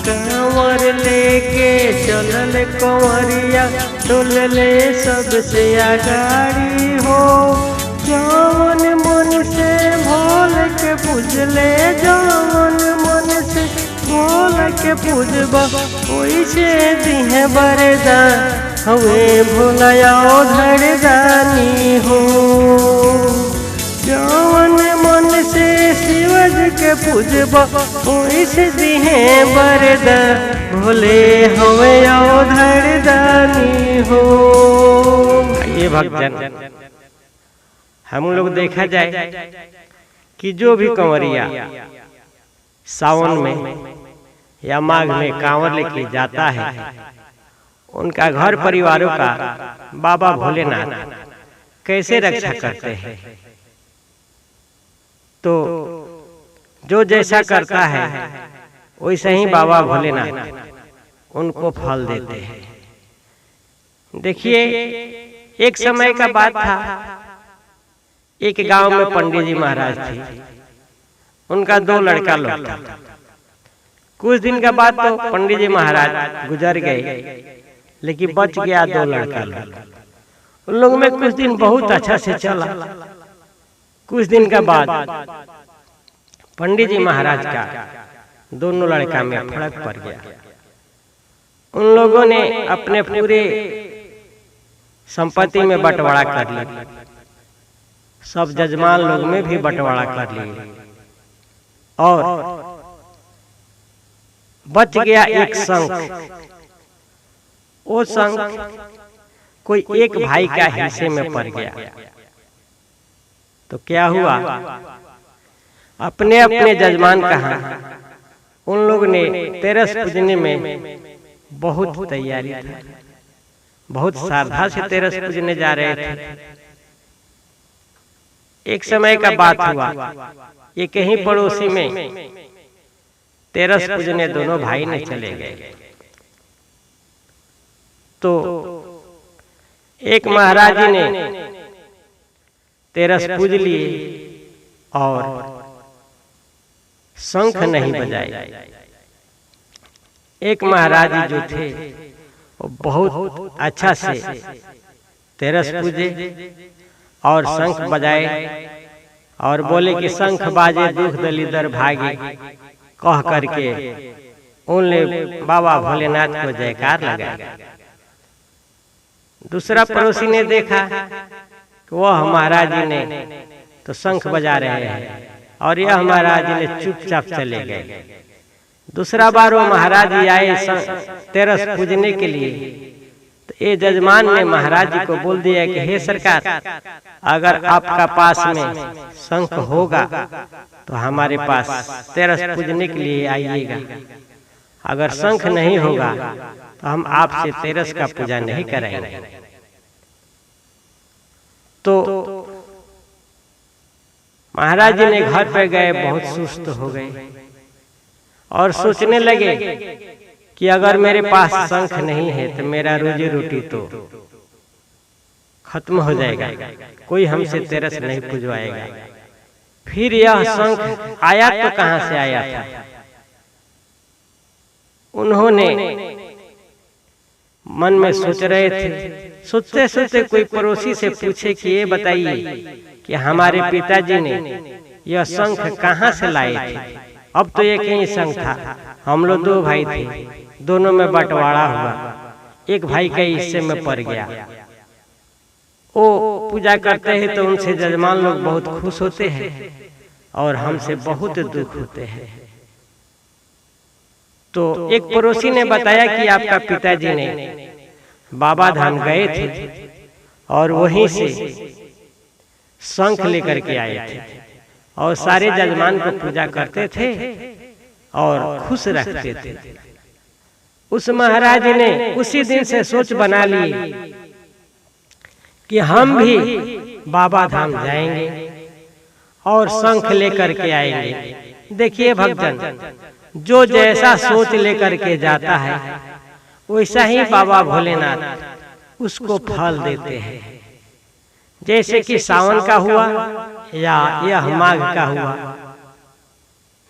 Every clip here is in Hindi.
कांवर लेके चलल कंवरिया डोलले सबसे आगाड़ी हो। जौन मन से भोल के पूजले, जौन मन से भोल के पूजबा ओइसे दिहे बरदान, हमें भोलाया धरदानी हो। जौन मन से शिवज के पूजबा ओइसे दिहे बरदान, भोले हमें धरदानी हो। ये भक्तजन, हम लोग देखा जाए कि जो भी कंवरिया सावन में या माघ में कांवर लेके जाता है, उनका घर परिवारों का बाबा भोलेनाथ कैसे रक्षा करते हैं। तो जो जैसा करता है वैसे ही बाबा भोलेनाथ उनको फल देते हैं। देखिए, एक समय का बात था, एक गांव में पंडित जी महाराज थे, उनका 2 लड़का लोग था। कुछ दिन के बाद तो पंडित जी महाराज गुजर गए, लेकिन बच गया 2 लड़का लोग। उन लोग में कुछ दिन बहुत अच्छा से चला। कुछ दिन के बाद पंडित जी महाराज का दोनों लड़का में फर्क पड़ गया। उन लोगों ने अपने पूरे संपत्ति में बंटवारा कर लिया, सब जजमान लोग में भी बंटवारा कर लिए, और बच गया एक शंख। वो शंख कोई एक भाई का हिस्से में पड़ गया। तो क्या हुआ, अपने अपने जजमान कहा, उन लोग ने तेरस पूजने में बहुत तैयारी थी, बहुत श्रद्धा से तेरस पूजने जा रहे थे। एक समय का बात हुआ, ये कहीं पड़ोसी में तेरस पूजने दोनों भाई ने चले गए। तो एक महाराज जी ने तेरस पूज लिए और शंख नहीं बजाए। एक महाराज जी जो थे वो बहुत अच्छा से तेरस पूजे और शंख बजाए और बोले कि शंख बाजे दुख दलिदर भागे, कह करके उनने बाबा भोलेनाथ को जयकार लगाया। दूसरा पड़ोसी ने देखा कि वह महाराज जी ने तो शंख बजा रहे हैं और यह महाराज जी ने चुपचाप चले गए। दूसरा बार वो महाराज जी आए तेरस पूजने के लिए, तो ये जजमान ने महाराज जी को बोल दिया कि हे सरकार, अगर आपका पास में शंख होगा तो हमारे पास तेरस पूजने के लिए आइएगा, अगर शंख नहीं होगा तो हम आपसे तेरस का पूजा नहीं करेंगे। तो महाराज जी ने घर पे गए, बहुत सुस्त हो गए और सोचने लगे कि अगर मेरे पास शंख नहीं है तो मेरा रोजी रोटी तो खत्म हो जाएगा, कोई हमसे तेरस नहीं पूजवाएगा। फिर यह शंख आया तो कहां से आया था? उन्होंने मन में सोच रहे थे, सोचते सोचते कोई पड़ोसी से पूछे कि ये बताइए कि हमारे पिताजी ने यह शंख कहां से लाए थे? अब तो एक ही शंख था, हम लोग 2 भाई थे, दोनों में बंटवारा हुआ, एक भाई के हिस्से में पड़ गया। वो पूजा करते हैं तो उनसे जजमान लोग बहुत खुश होते हैं और हमसे बहुत दुख होते हैं। तो एक पड़ोसी ने बताया कि आपका पिताजी ने बाबा धाम गए थे और वहीं से शंख लेकर के आए थे और सारे जजमान को पूजा करते थे और खुश रखते थे। उस महाराज ने उसी दिन से सोच बना ली कि हम भी बाबा धाम जाएंगे और शंख लेकर के आएंगे। देखिए भक्तजन, जो जैसा सोच लेकर के जाता है वैसा ही बाबा भोलेनाथ उसको फल देते हैं। जैसे कि सावन का हुआ या यह माघ का हुआ,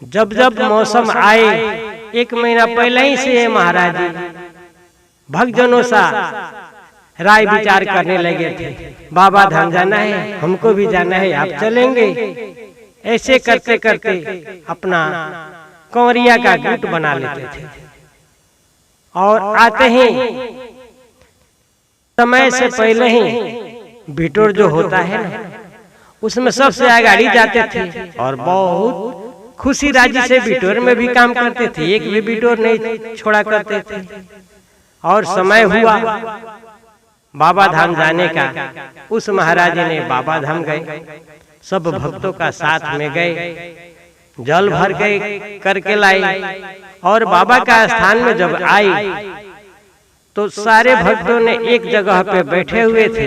जब जब मौसम आए 1 महीना पहले ही से महाराज जी भक्तजनों सा राय विचार करने लगे थे, बाबा धाम जाना है, हमको भी जाना है, आप चलेंगे। ऐसे करते करते अपना कंवरिया का गुट बना लेते थे और आते ही समय से पहले ही बिटोर जो होता है ना, उसमें सबसे आगाड़ी जाते थे और बहुत खुशी राजी से बिटोर में भी काम करते थे, एक भी बिटोर नहीं छोड़ा करते थे। और समय हुआ बाबा धाम जाने का, उस महाराज ने बाबा धाम गए, सब भक्तों का साथ में गए, जल भर गए करके लाई और बाबा का स्थान में जब आई तो सारे भक्तों ने एक जगह पे बैठे हुए थे,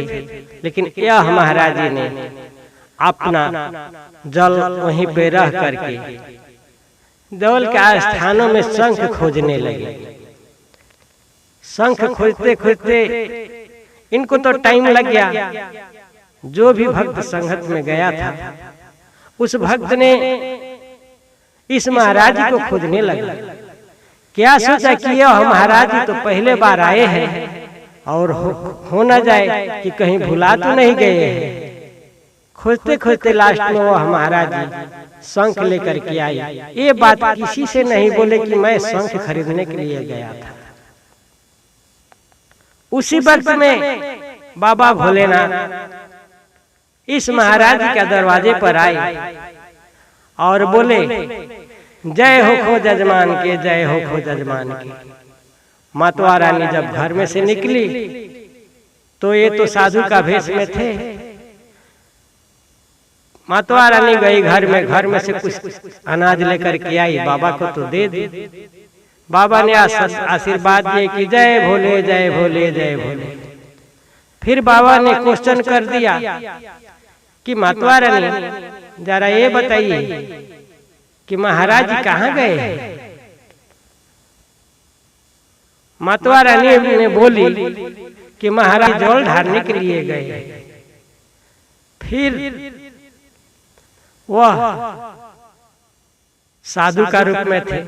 लेकिन यह महाराज जी ने अपना जल वहीं पे रह करके जल के स्थानों में शंख खोजने लगे। शंख खोजते खोजते इनको तो टाइम लग गया। जो भी भक्त संगत में गया था उस भक्त ने इस महाराज जी को खोजने लगा। क्या सोचा कि यह महाराज जी तो पहले बार आए हैं और हो न जाए कि कहीं भुला तो नहीं गए हैं। खोजते खोजते लास्ट में वह महाराज जी शंख लेकर के आई। ये बात किसी से नहीं बोले कि मैं शंख खरीदने के लिए गया था। उसी वक्त में बाबा भोलेनाथ इस महाराज जी के दरवाजे पर आए और बोले, जय हो खो जजमान के, जय हो खो जजमान के। मातवा रानी जब घर में से निकली तो ये तो साधु का भेष में थे। मातवा रानी गई घर में से कुछ अनाज लेकर के आई, बाबा को तो दे दी। बाबा ने आशीर्वाद दिए कि जय भोले जय भोले जय भोले। फिर बाबा ने क्वेश्चन कर दिया कि मातवा रानी जरा ये बताइए कि महाराज जी कहाँ गए हैं। मातवा रानी ने बोली कि महाराज जल ढारने के लिए गए। फिर वह साधु का रूप में थे।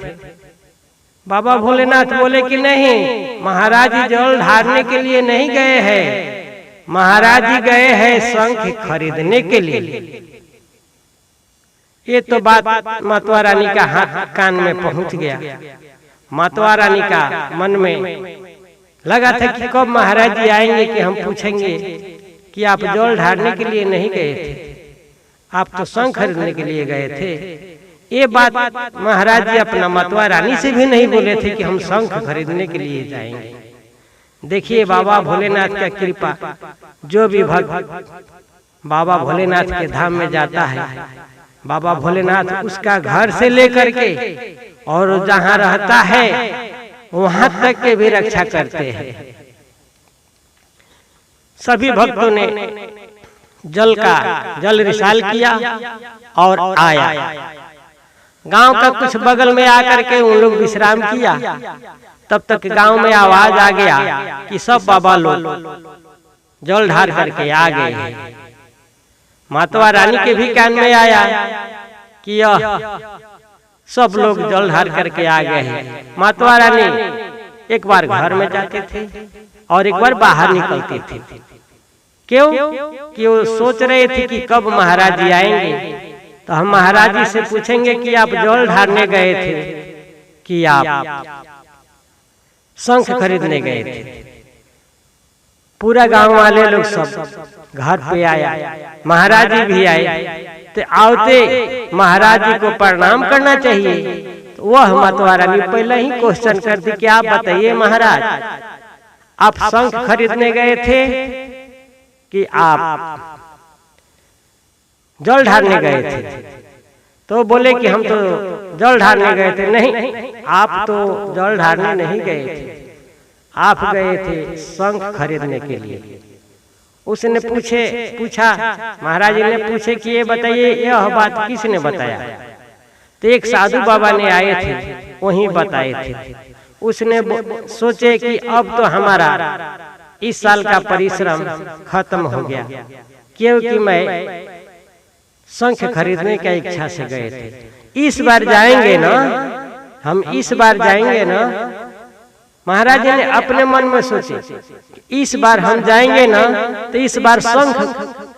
बाबा भोलेनाथ बोले कि नहीं, महाराज जी जल ढारने के लिए नहीं गए हैं, महाराज जी गए हैं शंख खरीदने के लिए। ये तो बात मातवा रानी का कान में पहुंच गया। मातवा रानी का मन में लगा था कि कब महाराज जी आएंगे कि हम पूछेंगे कि आप जल ढारने के लिए नहीं गए थे, आप तो शंख खरीदने के लिए गए थे। ये बात महाराज जी अपना मातवा रानी से भी नहीं बोले थे कि हम शंख खरीदने के लिए जाएंगे। देखिए बाबा भोलेनाथ का कृपा, जो भी भक्त बाबा भोलेनाथ के धाम में जाता है, बाबा भोलेनाथ उसका घर से लेकर के और जहाँ रहता है वहां तक के भी रक्षा करते हैं। सभी भक्तों ने जल रिसाल किया और आया। गांव का कुछ बगल में आकर के उन लोग विश्राम किया। तब तक गांव में आवाज आ गया कि सब बाबा लोग जल ढार करके आ गए हैं। मातवा रानी के भी कान में आया कि यह सब लोग जल ढार करके आ गए हैं। मातवा रानी एक बार घर में जाते थे और एक बार बाहर निकलते थे। क्यों? कि वो सोच रहे थे कि कब महाराज जी आएंगे तो हम महाराज जी से पूछेंगे कि आप जल ढारने गए थे कि आप शंख खरीदने गए थे। पूरा गांव वाले लोग सब घर पे आया, महाराज जी भी आए। तो आवते महाराज जी को प्रणाम करना चाहिए। तो वह मातवा रानी पहले ही क्वेश्चन कर दी कि आप बताइए महाराज, आप शंख खरीदने गए थे कि आप जल ढारने गए थे? तो बोले कि हम तो जल ढारने गए थे। नहीं, आप तो जल ढारने नहीं गए थे, आप गए थे शंख खरीदने के लिए। उसने पूछा, महाराज जी ने पूछे कि ये बताइए यह बात किसने बताया? तो एक साधु बाबा ने आए थे, वहीं बताए थे। उसने सोचे कि अब तो हमारा इस साल का परिश्रम खत्म हो गया, क्योंकि मैं शंख खरीदने की इच्छा से गए थे। इस बार जाएंगे ना हम इस बार जाएंगे ना, महाराज जी ने अपने मन में सोचे इस बार हम जाएंगे ना तो इस बार शंख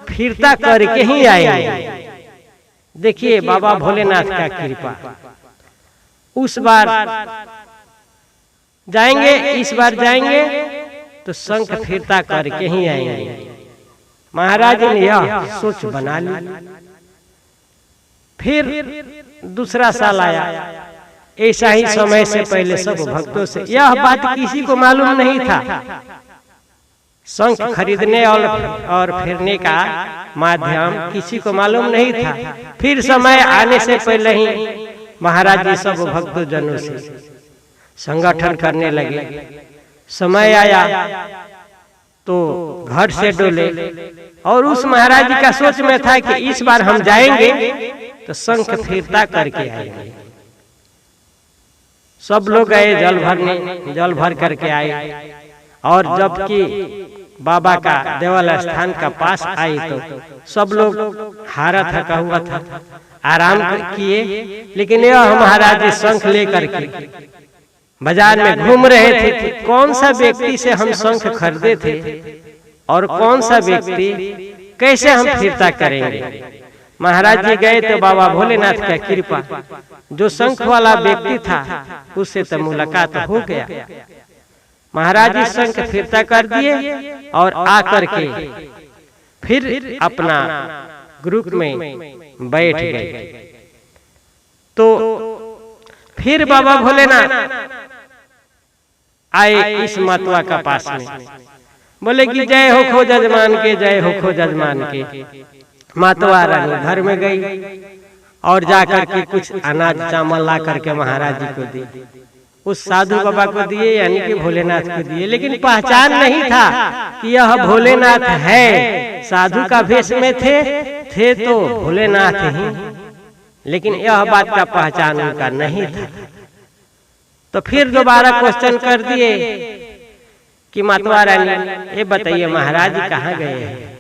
फिरता करके ही आएंगे। देखिए बाबा भोलेनाथ का कृपा, उस बार जाएंगे, इस बार जाएंगे तो शंख फिरता करके ही आएंगे। महाराज ने यह सोच बना ली। फिर दूसरा साल आया, ऐसा ही समय से पहले सब भक्तों से, यह बात किसी को मालूम नहीं था। शंख खरीदने और फिरने का माध्यम किसी को मालूम नहीं था। फिर समय आने से पहले ही महाराज जी सब भक्तजनों से संगठन करने लगे। समय आया तो घर से डोले, और उस महाराज जी का सोच में था कि इस बार हम जाएंगे तो शंख फिरता करके आएंगे। सब लोग गए जल भरने, जल भर करके आए, और जबकि बाबा का देवल स्थान का पास आई तो सब लोग हारा थका हुआ था, आराम किए। लेकिन यह महाराज जी शंख लेकर के बाजार में घूम रहे थे। कौन सा व्यक्ति से हम शंख खरीदे थे और कौन सा व्यक्ति कैसे हम फिरता करेंगे। महाराज जी गए तो बाबा भोलेनाथ का कृपा, जो शंख वाला व्यक्ति था उससे तो मुलाकात हो गया। महाराज जी शंख फिरता कर दिए और आकर के फिर अपना ग्रुप में बैठ गए। तो फिर बाबा भोलेनाथ आए इस मतवा का पास में, बोले कि जय हो खो जजमान के, जय हो खो जजमान के। मातवा रानी घर में गई और जाकर के कुछ अनाज चावल ला करके महाराज जी को दी। उस साधु बाबा को दिए, यानी कि भोलेनाथ को दिए। लेकिन पहचान नहीं था कि यह भोलेनाथ है। साधु का भेष में थे तो भोलेनाथ ही, लेकिन यह बात का पहचान उनका नहीं था। तो फिर दोबारा क्वेश्चन कर दिए कि मातवा रानी ये बताइए महाराज जी कहाँ गए हैं।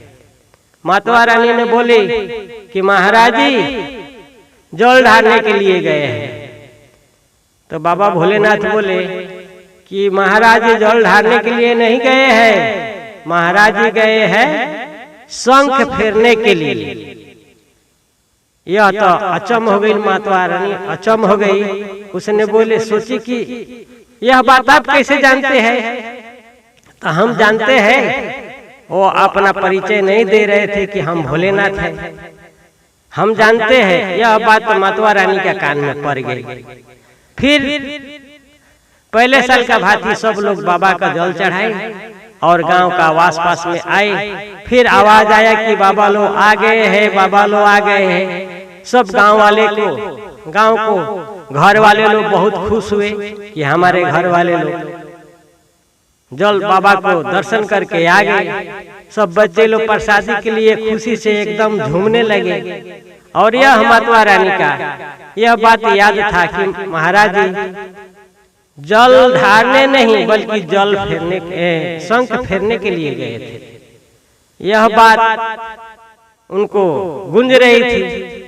मातवा रानी ने बोली कि महाराज जी जल ढारने के लिए गए हैं। तो बाबा भोलेनाथ बोले कि महाराज जी जल ढारने के लिए नहीं गए हैं, महाराज जी गए हैं शंख फेरने के लिए। यह तो अचम हो गई, मातवा रानी अचम हो गई। उसने बोले सोची कि यह बात आप कैसे जानते हैं। तो हम जानते हैं, वो अपना परिचय नहीं दे रहे थे कि हम भोलेनाथ हैं। हम जानते हैं। यह बात मातवा रानी के कान में पड़ गई। फिर पहले साल का भांति सब लोग बाबा का जल चढ़ाए और गांव का आस पास में आए। फिर आवाज आया कि बाबा लोग आ गए हैं, बाबा लोग आ गए हैं। सब गांव वाले को, गांव को घर वाले लोग बहुत खुश हुए कि हमारे घर वाले लोग जल बाबा को दर्शन करके आ गए। सब बच्चे लोग प्रसादी के लिए खुशी से एकदम झूमने लगे। और यह मातवा रानी का यह बात याद था कि महाराज जी जल ढारने नहीं बल्कि जल फेरने, शंख फेरने के लिए गए थे। यह बात उनको गूंज रही थी।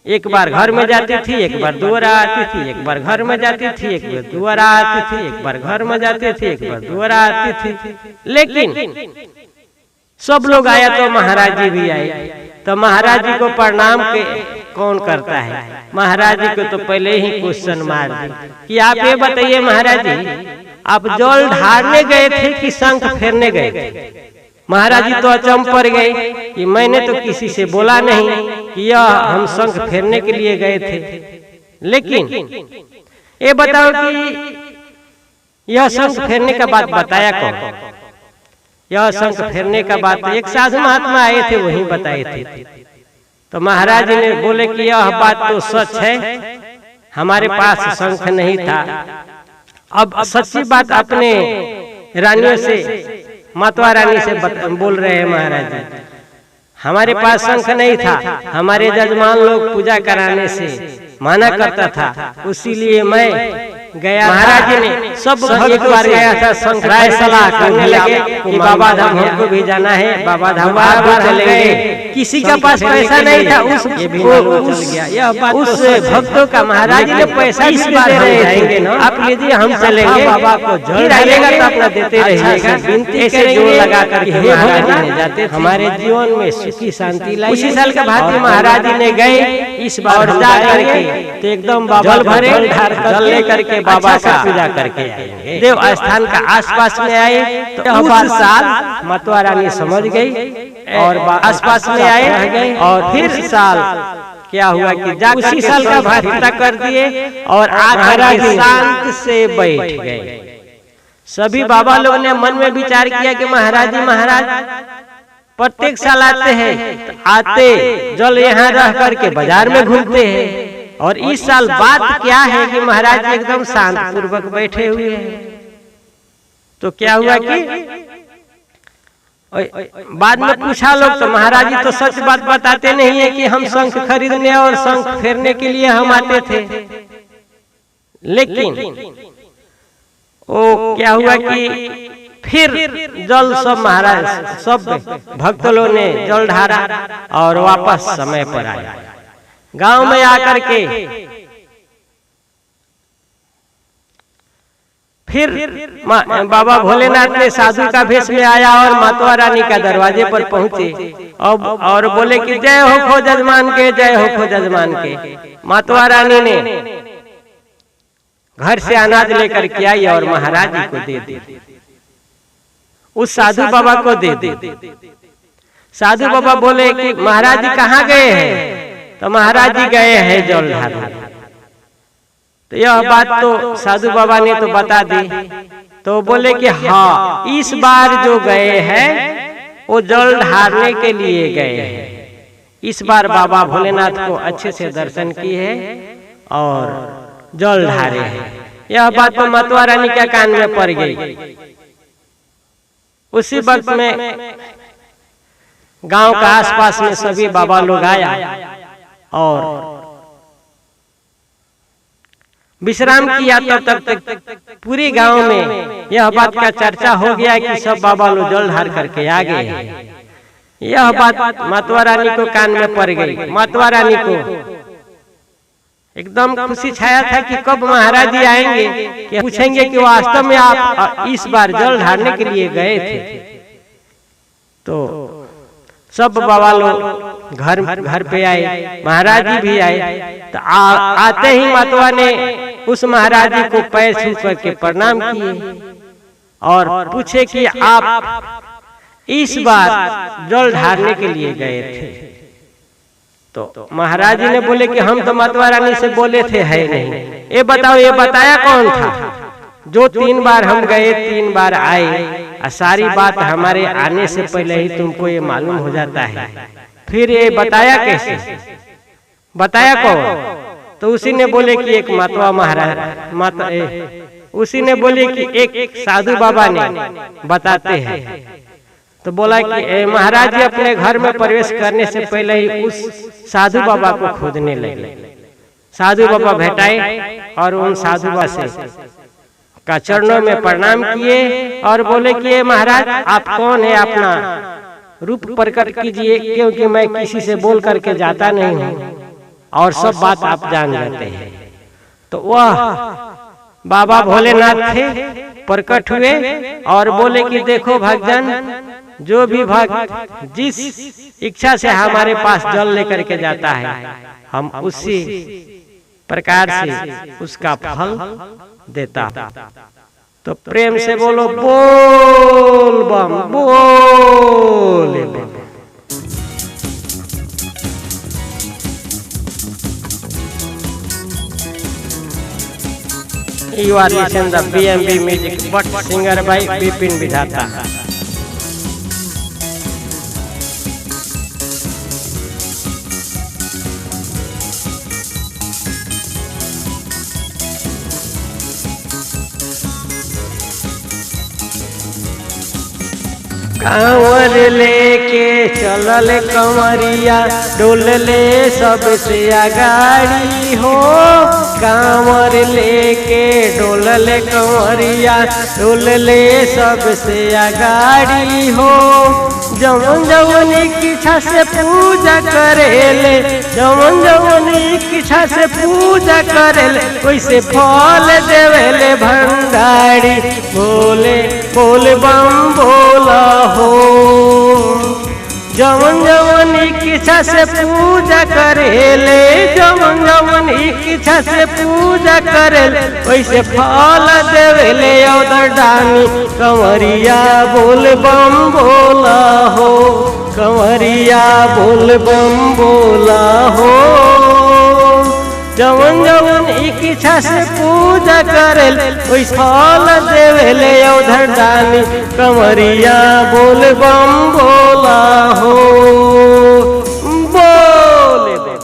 एक बार घर में जाती थी, एक बार दुआरा आती थी, एक बार घर में जाती थी, एक बार दुआरा आती थी, एक बार घर में जाती थी, एक बार दुआरा आती थी। लेकिन सब लोग आया तो महाराज जी भी आए। तो महाराज जी को प्रणाम कौन करता है। महाराज जी को तो पहले ही क्वेश्चन मार दी कि आप ये बताइए महाराज जी, आप जल ढारने गए थे कि शंख फेरने गए थे। महाराज जी तो अचंभ पड़ गए कि मैंने तो किसी से बोला नहीं कि यह हम शंख फेरने के लिए गए थे। लेकिन ये बताओ कि यह शंख फेरने का बात बताया कौन। यह शंख फेरने का बात एक साधु महात्मा आए थे, वही बताए थे। तो महाराज जी ने बोले कि यह बात तो सच है, हमारे पास शंख नहीं था। अब सच्ची बात अपने रानियों से, मातवा रानी से बोल रहे हैं महाराज जी, हमारे पास शंख नहीं था। हमारे जजमान लोग पूजा कराने से माना करता था, उसीलिए मैं गया। महाराज जी ने सब एक बार गया था, शंख राय सलाह करने लगे कि बाबा धाम हमको भी जाना है, बाबा धाम चलेंगे। किसी का पास पैसा नहीं था, उस भक्तों का महाराज ने पैसा इस बार जाएंगे ना, आप लीजिए हम चलेंगे, बाबा को जल डालेगा तो अपना देते रहिएगा, बिनती करेंगे लगा करके जाते, हमारे जीवन में सुखी शांति लाई। उसी साल के भारतीय महाराज ने गए, इस बार जा करके तो एकदम बाबा भरे जल लेकर के बाबा का पूजा करके आए। देव स्थान का आसपास में आए तो उस साल मतवा रानी समझ गई और आसपास में आए, और फिर साल क्या हुआ कि जा उसी साल का भाषा कर दिए और आकर शांत से बैठ गए। सभी बाबा लोग ने मन में विचार किया कि महाराज जी महाराज प्रत्येक साल आते हैं, तो आते जल यहाँ रह करके बाजार में घूमते हैं, और इस साल बात क्या है कि महाराज जी एकदम शांत पूर्वक बैठे हुए हैं। तो क्या हुआ कि बाद में पूछा लोग तो महाराज जी तो सच बात बताते नहीं है कि हम शंख खरीदने और शंख फेरने के लिए हम आते थे, लेकिन वो क्या हुआ कि फिर जल सब महाराज सब भक्त लोग ने जल ढारा और वापस समय पर आया। गांव में आकर के फिर बाबा भोलेनाथ ने साधु का भेष में आया और मातवा रानी का दरवाजे पर पहुंचे और बोले कि जय हो खो जजमान के, जय हो खो जजमान के। मातवा रानी ने घर से अनाज लेकर के आई और महाराज जी को दे दी, उस साधु बाबा को दे दी। साधु बाबा बोले कि महाराज जी कहाँ गए हैं? तो महाराज जी गए हैं जल ढारने। तो यह बात तो साधु बाबा ने तो बता दी, तो बोले कि हाँ इस बार जो गए हैं वो जल ढारने के लिए गए हैं। इस बार बाबा भोलेनाथ को अच्छे से दर्शन किए और जल ढारे हैं। यह बात तो मतवा रानी के कान में पड़ गई। उसी वक्त में गांव का आसपास में सभी बाबा लोग आया और विश्राम किया। तब तक पूरे गांव में यह बात का चर्चा हो गया कि सब बाबा लोग जल ढार करके आ गए हैं। यह बात मतवा रानी को कान में पड़ गई। मतवा रानी को एकदम खुशी छाया था कि कब महाराज जी आएंगे, कि पूछेंगे कि वास्तव में आप इस बार जल ढारने के लिए गए थे। तो सब बाबा लोग घर पे आए, महाराज जी भी आए। तो आते ही मतवा ने उस महाराज जी को पैर छू करके प्रणाम किए और पूछे कि आप इस बार जल ढारने के लिए गए थे। तो महाराज जी ने बोले कि हम तो मतवा रानी से बोले थे है नहीं। ये बताओ, ये बताया कौन था? जो 3 बार हम गए 3 बार आए, सारी बात हमारे आने से पहले ही तुमको ये मालूम हो जाता है, फिर ये बताया कैसे? बताया कौन? तो उसी ने बोले कि एक मतवा महाराज उसी ने बोले कि एक साधु बाबा ने बताते हैं। तो बोला कि महाराज जी अपने घर में प्रवेश करने से पहले ही उस साधु बाबा को खोदने लगे। साधु बाबा भेटाए और उन साधु बाबा से का चरणों में प्रणाम किए और बोले कि महाराज आप कौन है, अपना रूप प्रकट कीजिए, क्योंकि मैं किसी से बोल करके जाता नहीं हूँ और सब बात आप जान जाते हैं। तो वह बाबा भोलेनाथ थे, प्रकट हुए और बोले कि देखो भक्तजन, जो भी भक्त जिस इच्छा से हमारे पास जल लेकर के जाता है, हम उसी प्रकार से उसका फल देता। तो प्रेम से बोलो बोल बम बोल बम। You are listening the BMB music, but singer by Bipin Vidhata. Kanwar लेके चलल कंवरिया, डोलले सबसे आगाड़ी हो। कांवर लेके डोलले कंवरिया, डोलले सबसे आगाड़ी हो। जवन जवन इच्छा से पूजा करेले, जवन जवन इच्छा से पूजा करेले, वैसे फल देवेले भंडारी। बोले बोल बम बोला हो। जवन जवन इच्छा से पूजा करेले, जवन जवन इच्छा से पूजा करेले, वैसे फल देवेले उधर दानी। कंवरिया बोल बम बोला हो, कंवरिया बोल बम बोला हो। जवन जवन इच्छा से पूजा करेल, वैसे फल देवेले उधर दानी। कंवरिया बोल बम बोला हो।